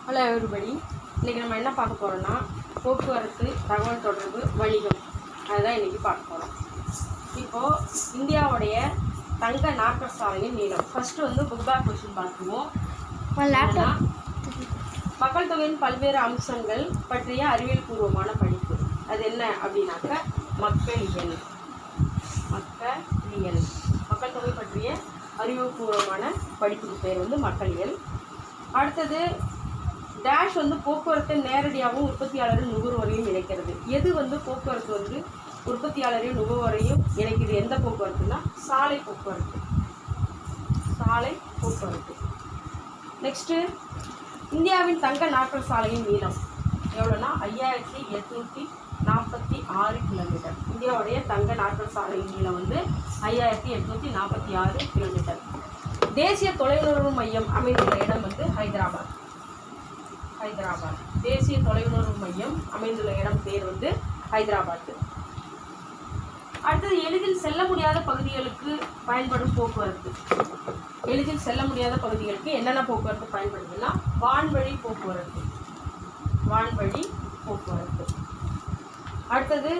Hello everybody, இன்றைக்கி நம்ம என்ன பார்க்க போகிறோன்னா போக்குவரத்து, தகவல் தொடர்பு, வணிகம், அதுதான் இன்றைக்கி பார்க்க போகிறோம். இப்போது இந்தியாவுடைய தங்க நாற்கர சாலையின் நீளம். ஃபஸ்ட்டு வந்து புக் பேக் கொஸ்டின் பார்த்துருவோம். மக்கள் தொகையின் பல்வேறு அம்சங்கள் பற்றிய அறிவியல் பூர்வமான படிப்பு. அது என்ன அப்படின்னாக்க மக்களியல். மக்கள் தொகை பற்றிய அறிவுபூர்வமான படிப்புக்கு பேர் வந்து மக்களியல். அடுத்தது டேஷ் வந்து போக்குவரத்தை நேரடியாகவும் உற்பத்தியாளரும் நுகர்வோரையும் இணைக்கிறது. எது வந்து போக்குவரத்து வந்து உற்பத்தியாளரையும் நுகர்வோரையும் இணைக்கிறது? எந்த போக்குவரத்துனா சாலை போக்குவரத்து. நெக்ஸ்ட்டு இந்தியாவின் தங்க நாற்கர சாலையின் நீளம் எவ்வளோனா 5846 கிலோமீட்டர். இந்தியாவுடைய தங்க நாற்கர சாலையின் நீளம் வந்து 5846 கிலோமீட்டர். தேசிய தொலையுணர்வு மையம் அமைந்துள்ள இடம் வந்து ஹைதராபாத். தேசிய தொலையுணர்வு மையம் அமைந்துள்ள இடம் பேர் வந்து ஹைதராபாத். அடுத்தது எளிதில் செல்ல முடியாத பகுதிகளுக்கு பயன்படும் போக்குவரத்து. எளிதில் செல்ல முடியாத பகுதிகளுக்கு என்னென்ன போக்குவரத்து பயன்படுதுன்னா வான்வழி போக்குவரத்து. அடுத்தது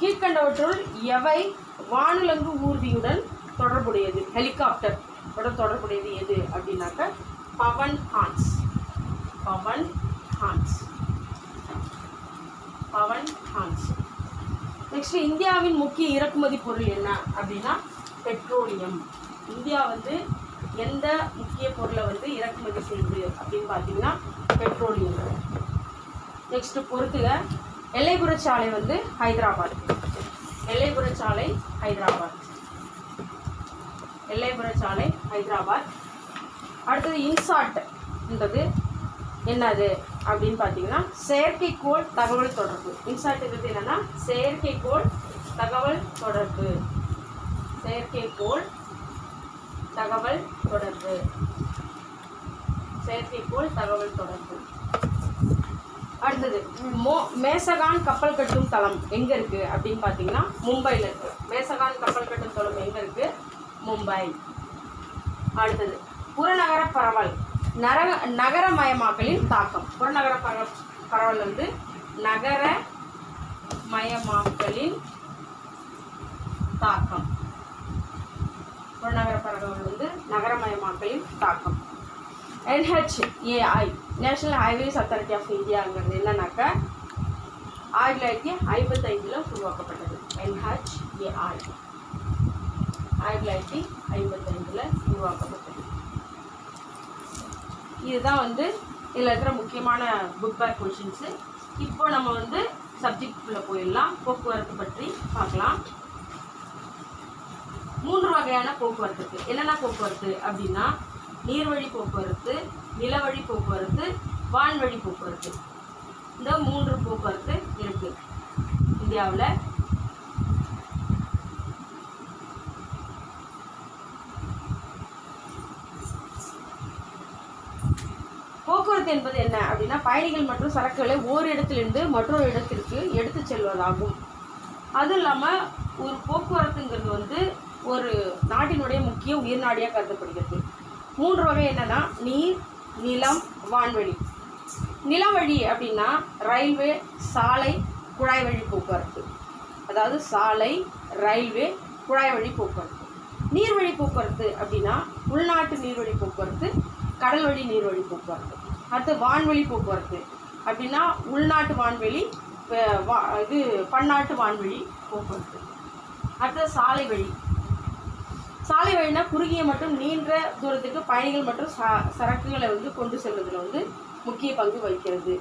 கீழ்கண்டவற்றுள் எவை வானுலங்கு ஊர்தியுடன் தொடர்புடையது? ஹெலிகாப்டர் தொடர்புடையது எது அப்படின்னாக்க பவன் ஹான்ஸ். நெக்ஸ்ட் இந்தியாவின் முக்கிய இறக்குமதி பொருள் என்ன அப்படின்னா பெட்ரோலியம். இந்தியா வந்து எந்த முக்கிய பொருளை வந்து இறக்குமதி செய்யுது அப்படின்னு பார்த்தீங்கன்னா பெட்ரோலியம். நெக்ஸ்ட் பொறுத்துக எல்லைப்புறச்சாலை வந்து ஹைதராபாத். அடுத்தது இன்சாட்ன்றது என்னது அப்படின்னு பார்த்தீங்கன்னா செயற்கைக்கோள் தகவல் தொடர்பு. இன்சாட்ன்றது என்னன்னா செயற்கைக்கோள் தகவல் தொடர்பு. அடுத்தது மேசகான் கப்பல் கட்டும் தளம் எங்க இருக்கு அப்படின்னு பார்த்தீங்கன்னா மும்பையில் இருக்கு. மேசகான் கப்பல் கட்டும் தளம் எங்க இருக்கு? மும்பை. அடுத்தது புறநகர பரவல் நகரமயமாக்கலின் தாக்கம். புறநகர பரவல் வந்து நகரமயமாக்கலின் தாக்கம். NHAI national highways authority of இந்தியாங்கிறது என்னன்னாக்கா 1955 உருவாக்கப்பட்டது. NHAI 1955 உருவாக்கப்பட்டது. இதுதான் வந்து இதில் இருக்கிற முக்கியமான புக் பேக் கொஷின்ஸு. இப்போ நம்ம வந்து சப்ஜெக்டுக்குள்ளே போயிடலாம். போக்குவரத்து பற்றி பார்க்கலாம். 3 வகையான போக்குவரத்துக்கு என்னென்ன போக்குவரத்து அப்படின்னா நீர்வழி போக்குவரத்து, நிலவழி போக்குவரத்து, வான்வழி போக்குவரத்து. இந்த 3 போக்குவரத்து இருக்கு இந்தியாவில். போக்குவரத்து என்பது என்ன அப்படின்னா பயணிகள் மற்றும் சரக்குகளை ஓர் இடத்திலிருந்து மற்றொரு இடத்திற்கு எடுத்து செல்வதாகும். அதுவும் இல்லாமல் ஒரு போக்குவரத்துங்கிறது வந்து ஒரு நாட்டினுடைய முக்கிய உயிர்நாடியாக கருதப்படுகிறது. 3 வகை என்னன்னா நீர், நிலம், வான்வழி. நிலவழி அப்படின்னா ரயில்வே, சாலை, குழாய் வழி போக்குவரத்து. அதாவது சாலை, ரயில்வே, குழாய் வழி போக்குவரத்து. நீர்வழி போக்குவரத்து அப்படின்னா உள்நாட்டு நீர்வழி போக்குவரத்து, கடல் வழி நீர்வழி போக்குவரத்து. அடுத்து வான்வழி போக்குவரத்து அப்படின்னா உள்நாட்டு வான்வெளி, பன்னாட்டு வான்வழி போக்குவரத்து. அடுத்தது சாலை வழினா குறுகிய மற்றும் நீண்ட தூரத்துக்கு பயணிகள் மற்றும் சரக்குகளை வந்து கொண்டு செல்வதில் வந்து முக்கிய பங்கு வகிக்கிறது.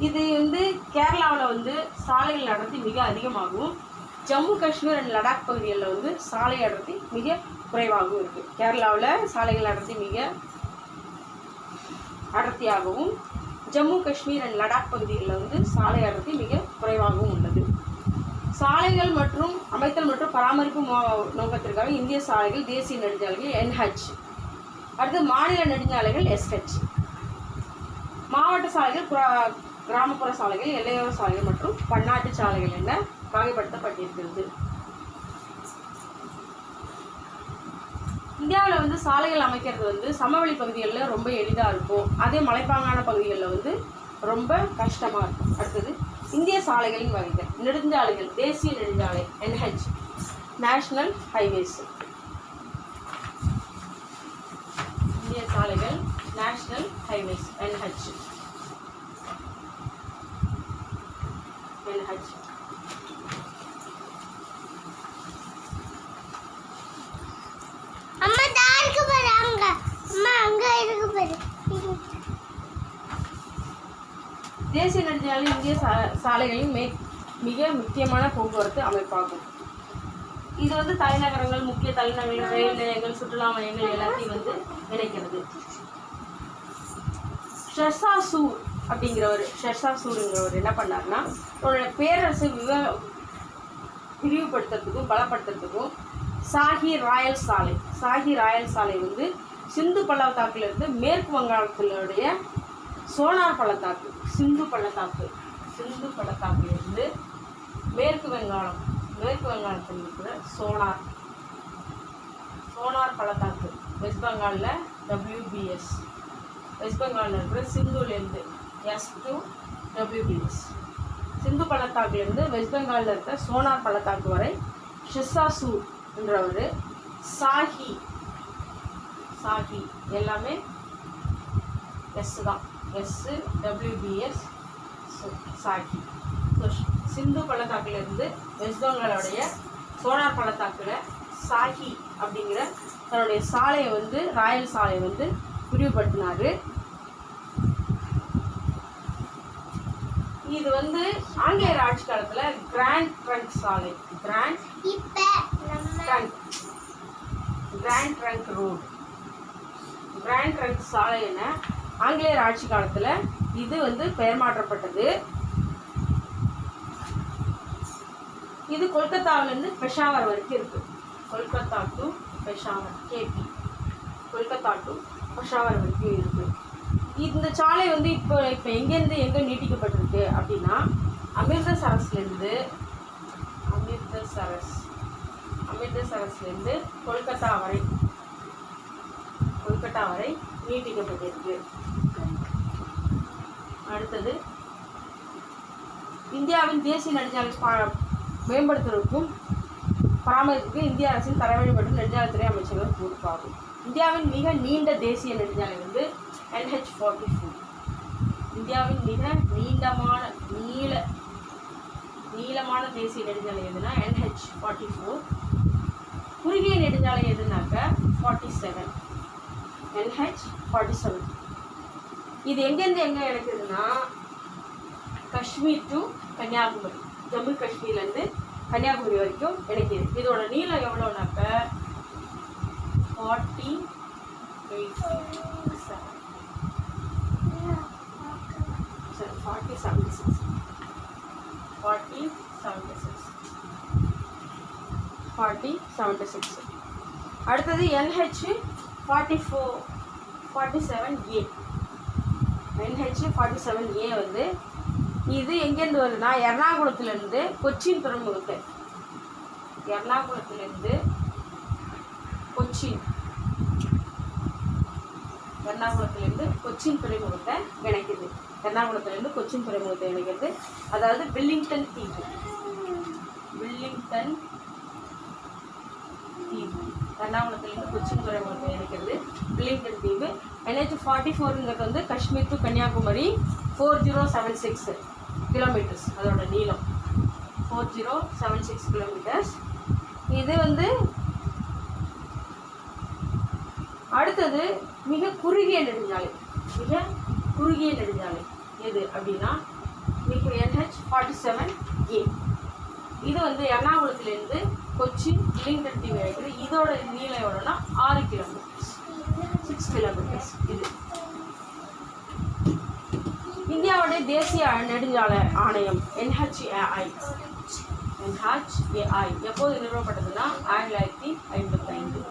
இது வந்து கேரளாவில் வந்து சாலைகள் அடர்த்தி மிக அதிகமாகவும், ஜம்மு காஷ்மீர் அண்ட் லடாக் பகுதிகளில் வந்து சாலை அடர்த்தி மிக குறைவாகவும் இருக்குது. கேரளாவில் சாலைகள் அடர்த்தி மிக அடர்த்தியாகவும், ஜம்மு காஷ்மீர் அண்ட் லடாக் பகுதிகளில் வந்து சாலை அடர்த்தி மிக குறைவாகவும் உள்ளது. சாலைகள் மற்றும் அமைத்தல் மற்றும் பராமரிப்பு நோக்கத்திற்காக இந்திய சாலைகள், தேசிய நெடுஞ்சாலைகள் NH. அடுத்து மாநில நெடுஞ்சாலைகள் SH. மாவட்ட சாலைகள், கிராமப்புற சாலைகள், எல்லையோர சாலைகள் மற்றும் பன்னாட்டு சாலைகள் என வகைப்படுத்தப்பட்டிருக்கிறது. இந்தியாவில் வந்து சாலைகள் அமைக்கிறது வந்து சமவெளி பகுதிகளில் ரொம்ப எளிதாக இருக்கும், அதே மலைப்பாங்கான பகுதிகளில் வந்து ரொம்ப கஷ்டமாக இருக்கும். அடுத்தது இந்திய சாலைகளின் வகைகள். நெடுஞ்சாலைகள், தேசிய நெடுஞ்சாலை NH, நேஷ்னல் ஹைவேஸ். இந்திய சாலைகள், நேஷ்னல் ஹைவேஸ் NH. தேசிய நெடுஞ்சாலை இந்திய சாலைகளின் மிக முக்கியமான போக்குவரத்து அமைப்பாகும். இது வந்து தலைநகரங்கள், முக்கிய தலைநகரங்கள், ரயில் நிலையங்கள், சுற்றுலா மையங்கள் எல்லாத்தையும் வந்து இணைக்கிறது. ஷெர்ஷாசூர் அப்படிங்கிறவர் என்ன பண்ணார்னா, அவரோட பேரரசு விரிவுபடுத்துறதுக்கும் பலப்படுத்துறதுக்கும் ஷாஹி ராயல் சாலை வந்து சிந்து பள்ளத்தாக்கிலிருந்து மேற்கு வங்காளத்தினுடைய சோனார் பள்ளத்தாக்கு, சிந்து பள்ளத்தாக்கிலிருந்து மேற்கு வங்காளத்தில் இருக்கிற சோனார் பள்ளத்தாக்கு, வெஸ்ட் பெங்காலில் WBS, வெஸ்ட் பெங்காலில் இருக்கிற சிந்துலேருந்து S2 WBS, சிந்து பள்ளத்தாக்கிலிருந்து வெஸ்ட் பெங்காலில் இருக்கிற சோனார் பள்ளத்தாக்கு வரை ஷெர்ஷாசூர் என்றவர் ஷாஹி எல்லாமே S தான், SWBS ஷாஹி. சிந்து பள்ளத்தாக்கிலிருந்து வெஸ்ட் பெங்காலோடைய சோனார் பள்ளத்தாக்கில் ஷாஹி அப்படிங்கிற தன்னுடைய சாலையை வந்து ராயல் சாலையை வந்து விரிவுபடுத்தினார். இது வந்து ஆங்கிலேயர் ஆட்சி காலத்தில் கிராண்ட் ட்ரங்க் சாலை, கிராண்ட் ட்ரங்க் சாலை என ஆங்கிலேயர் ஆட்சி காலத்தில் இது வந்து பெயர் மாற்றப்பட்டது. இது கொல்கத்தாவிலேருந்து பெஷாவர் வரைக்கும் இருக்கு. Kolkata to Peshawar KP, Kolkata to Peshawar வரைக்கும் இருக்கு. இந்த சாலை வந்து இப்போ எங்கேருந்து எங்கே நீட்டிக்கப்பட்டிருக்கு அப்படின்னா, அமிர்தசரஸ்லேருந்து கொல்கத்தா வரை நீட்டிக்கப்பட்டிருக்கு. அடுத்தது இந்தியாவின் தேசிய நெடுஞ்சாலை மேம்படுத்துவதற்கும் பராமரிப்புக்கு இந்திய அரசின் தரவழி மற்றும் நெடுஞ்சாலைத்துறை அமைச்சர்கள் பொறுப்பாகும். இந்தியாவின் மிக நீண்ட தேசிய நெடுஞ்சாலை வந்து NH44. இந்தியாவின் மிக நீளமான தேசிய நெடுஞ்சாலை எதுனா NH44. குறுகிய நெடுஞ்சாலை எதுனாக்க 47, NH47. இது எங்கேருந்து எங்கே இருக்குதுன்னா, காஷ்மீர் டு கன்னியாகுமரி, ஜம்மு காஷ்மீர்லேருந்து கன்னியாகுமரி வரைக்கும் இணைக்குது. இதோட நீளம் எவ்வளோனாக்க 4076. அடுத்தது NH47A. NH47A வந்து இது எங்கேருந்து வருதுன்னா, எர்ணாகுளத்துலேருந்து கொச்சின் துறைமுகத்தை இணைக்குது. அதாவது வில்லிங்டன் தீவு எர்ணாகுளத்துலேருந்து கொச்சின் துறைமுகத்தை இணைக்கிறது வில்லிங்டன் தீவு. NH44ங்கிறது வந்து காஷ்மீர் டு கன்னியாகுமரி 4076 கிலோமீட்டர்ஸ், அதோட நீளம் 4076 கிலோமீட்டர்ஸ். இது வந்து அடுத்தது மிக குறுகிய நெடுஞ்சாலை எது அப்படின்னா NH47A. இது வந்து எர்ணாகுளத்திலிருந்து கொச்சின் வில்லிங்டன் தீவு இணைக்கிறது. இதோட நீளம் எவ்வளோன்னா 6 கிலோமீட்டர்ஸ், 6 கிலோமீட்டர்ஸ். இது இந்தியாவுடைய தேசிய நெடுஞ்சாலை ஆணையம் NHAI எப்போது நிறுவப்பட்டதுன்னா 1995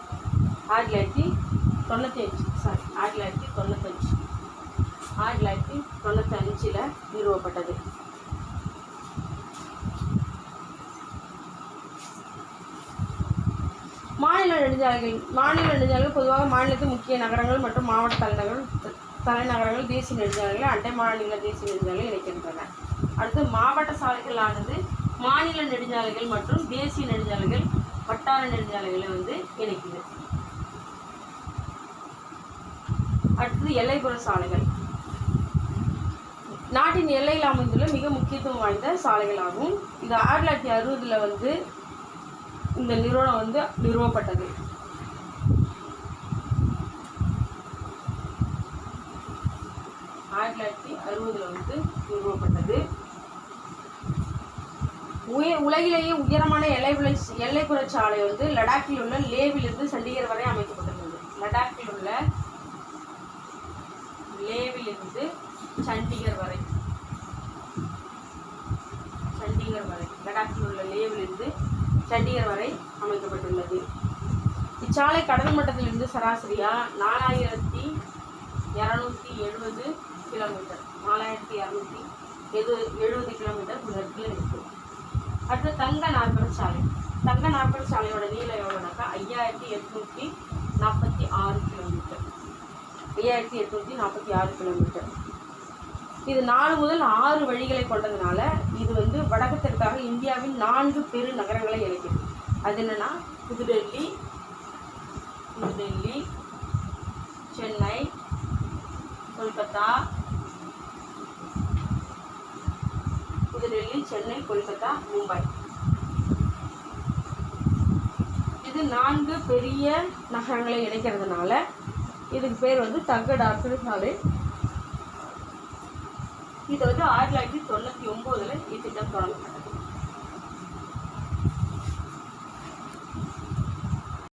நிறுவப்பட்டது. மாநில நெடுஞ்சாலைகள் பொதுவாக மாநிலத்தின் முக்கிய நகரங்கள் மற்றும் மாவட்ட தலைநகரங்கள் தேசிய நெடுஞ்சாலைகள் அண்டை மாநில தேசிய நெடுஞ்சாலைகள் இணைக்கின்றன. அடுத்து மாவட்ட சாலைகளானது மாநில நெடுஞ்சாலைகள் மற்றும் தேசிய நெடுஞ்சாலைகள் வட்டார நெடுஞ்சாலைகளை இணைக்குது. அடுத்தது எல்லைப்புற சாலைகள். நாட்டின் எல்லையில் அமைந்துள்ள மிக முக்கியத்துவம் வாய்ந்த சாலைகள் ஆகும். இது 1960 இந்த நிறுவனம் நிறுவப்பட்டது. 1960 நிறுவப்பட்டது. உலகிலேயே உயரமான எல்லைப்புற சாலை லடாக்கில் உள்ள லேவிலிருந்து சண்டிகர் வரை அமைக்கப்பட்டுள்ளது. லடாக்கில் உள்ள லேவிலிருந்து சண்டிகர் வரை லடாக்கில் உள்ள லேவிலிருந்து சண்டிகர் வரை அமைக்கப்பட்டுள்ளது. இச்சாலை கடல் மட்டத்திலிருந்து சராசரியா 4270 கிலோமீட்டர் 4270 கிலோமீட்டர் உயரத்தில் இருக்கு. அடுத்து தங்க நாற்பது சாலை. தங்க நாற்பது சாலையோட நீளம் எவ்வளோனாக்கா 5846 கிலோமீட்டர். 5846 கிலோமீட்டர். இது 4 முதல் 6 வழிகளை கொண்டதுனால இது வடக்கு தெற்காக இந்தியாவின் 4 பெரு நகரங்களை இணைக்குது. அது என்னன்னா புதுடெல்லி, சென்னை, கொல்கத்தா, மும்பை. இது 4 பெரிய நகரங்களை இணைக்கிறதுனால இதுக்கு பேர் தங்க நாற்பது சாலை. இது 1999 இத்திட்டம் தொடங்கப்பட்டது.